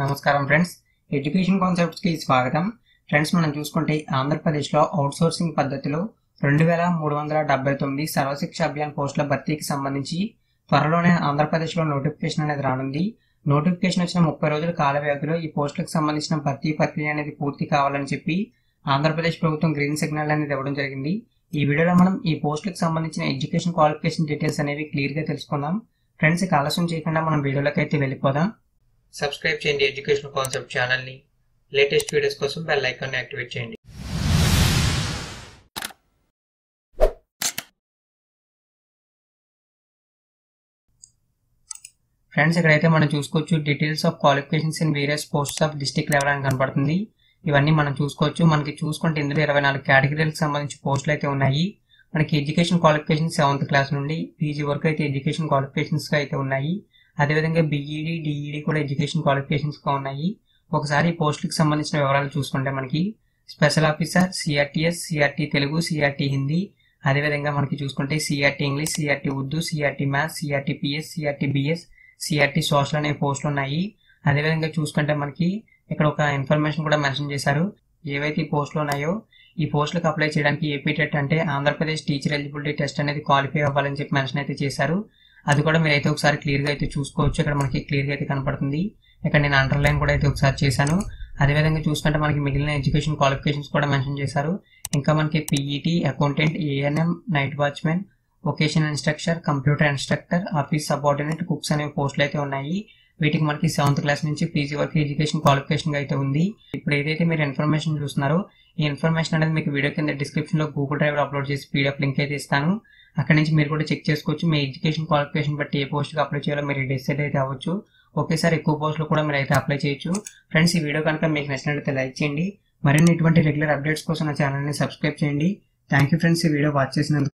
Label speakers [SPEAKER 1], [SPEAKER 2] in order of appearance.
[SPEAKER 1] నమస్కారం friends, education concepts కి స్వాగతం. ఫ్రెండ్స్, మనం చూసుకుంటే ఆంధ్రప్రదేశ్లో అవుట్సోర్సింగ్ పద్ధతిలో 2379 సర్వశిక్ష అభియాన్ పోస్టుల భర్తీకి సంబంధించి త్వరలోనే ఆంధ్రప్రదేశ్లో నోటిఫికేషన్ అనేది రానుంది. నోటిఫికేషన్ వచ్చిన 30 రోజుల కాల వ్యవధిలో ఈ పోస్టులకు సంబంధించిన భర్తీ ప్రక్రియ అనేది పూర్తి కావాలని చెప్పి ఆంధ్రప్రదేశ్ ప్రభుత్వం గ్రీన్ సిగ్నల్ అనేది ఇవ్వడం జరిగింది. ఈ వీడియోలో మనం ఈ పోస్టులకు సంబంధించిన ఎడ్యుకేషన్ క్వాలిఫికేషన్ డీటెయిల్స్ అనేవి క్లియర్ గా తెలుసుకుందాం. ఫ్రెండ్స్, ఇక ఆలస్యం చేయకుండా మనం వీడియోలోకి అయితే వెళ్ళిపోదాం. సబ్స్క్రైబ్ చేయండి ఎడ్యుకేషన్ కాన్సెప్ట్ ఛానల్ని. లేటెస్ట్ వీడియోస్ కోసం బెల్ ఐకాన్ని యాక్టివేట్ చేయండి. ఫ్రెండ్స్, ఇక్కడైతే మనం చూసుకోవచ్చు details of qualifications in various posts of district level అని కనపడుతుంది. ఇవన్నీ మనం చూసుకోవచ్చు. మనకి చూసుకుంటే ఇందులో 24 కేటగిరీలకు సంబంధించి పోస్టులు అయితే ఉన్నాయి. మనకి ఎడ్యుకేషన్ క్వాలిఫికేషన్ 7th క్లాస్ నుండి పీజీ వరకు అయితే ఎడ్యుకేషన్ క్వాలిఫికేషన్స్ గా అయితే ఉన్నాయి. అదేవిధంగా బీఈడి, డిఈడి కూడా ఎడ్యుకేషన్ క్వాలిఫికేషన్స్ గా ఉన్నాయి. ఒకసారి ఈ పోస్టులకు సంబంధించిన వివరాలు చూసుకుంటే మనకి special officer, CRTs, CRT Telugu, CRT Hindi, అదేవిధంగా మనకి చూసుకుంటే CRT English, CRT Urdu, CRT maths, CRT PS, CRT BS, CRT social అనే పోస్టులు ఉన్నాయి. అదేవిధంగా చూసుకుంటే మనకి ఇక్కడ ఒక ఇన్ఫర్మేషన్ కూడా మెన్షన్ చేశారు. ఏవైతే ఈ పోస్టులు ఉన్నాయో ఈ పోస్టులకు అప్లై చేయడానికి ఏపీ టెట్ అంటే ఆంధ్రప్రదేశ్ టీచర్ ఎలిజిబిలిటీ టెస్ట్ అనేది క్వాలిఫై అవ్వాలని చెప్పి మెన్షన్ అయితే చేశారు. అది కూడా మీరు అయితే ఒకసారి క్లియర్ గా అయితే చూసుకోవచ్చు. ఇక్కడ మనకి క్లియర్ గా అయితే కనపడుతుంది. ఇక్కడ నేను అండర్లైన్ కూడా అయితే ఒకసారి చేశాను. అదేవిధంగా చూసుకుంటే మనకి మిగిలిన ఎడ్యుకేషన్ క్వాలిఫికేషన్స్ కూడా మెన్షన్ చేశారు. ఇంకా మనకి PET, accountant, ANM, night watchman, vocational instructor, computer instructor, office subordinate, cooks అనే పోస్టులు అయితే ఉన్నాయి. వీటికి మనకి 7th క్లాస్ నుంచి పీజీ వరకు ఎడ్యుకేషన్ క్వాలిఫికేషన్ గా అయితే ఉంది. ఇప్పుడు ఏదైతే మీరు ఇన్ఫర్మేషన్ చూస్తున్నారో ఈ ఇన్ఫర్మేషన్ అనేది మీకు వీడియో కింద డిస్క్రిప్షన్ లో గూగుల్ డ్రైవ్ లో అప్లోడ్ చేసి పీడిఎఫ్ లింక్ అయితే ఇస్తాను. అక్కడ నుంచి మీరు కూడా చెక్ చేసుకోవచ్చు. మీ ఎడ్యుకేషన్ క్వాలిఫికేషన్ బట్టి ఏ పోస్ట్ కి అప్లై చేయాలో మీరు డిసైడ్ అయితే అవ్వచ్చు. ఒకేసారి ఎక్కువ పోస్టులు కూడా మీరు అయితే అప్లై చేయొచ్చు. ఫ్రెండ్స్, ఈ వీడియో కనుక మీకు నచ్చినట్లయితే లైక్ చేయండి. మరిన్ని ఇటువంటి రెగ్యులర్ అప్డేట్స్ కోసం నా ఛానల్ ని సబ్స్క్రైబ్ చేయండి. థ్యాంక్ యూ ఫ్రెండ్స్, ఈ వీడియో వాచ్ చేసినందుకు.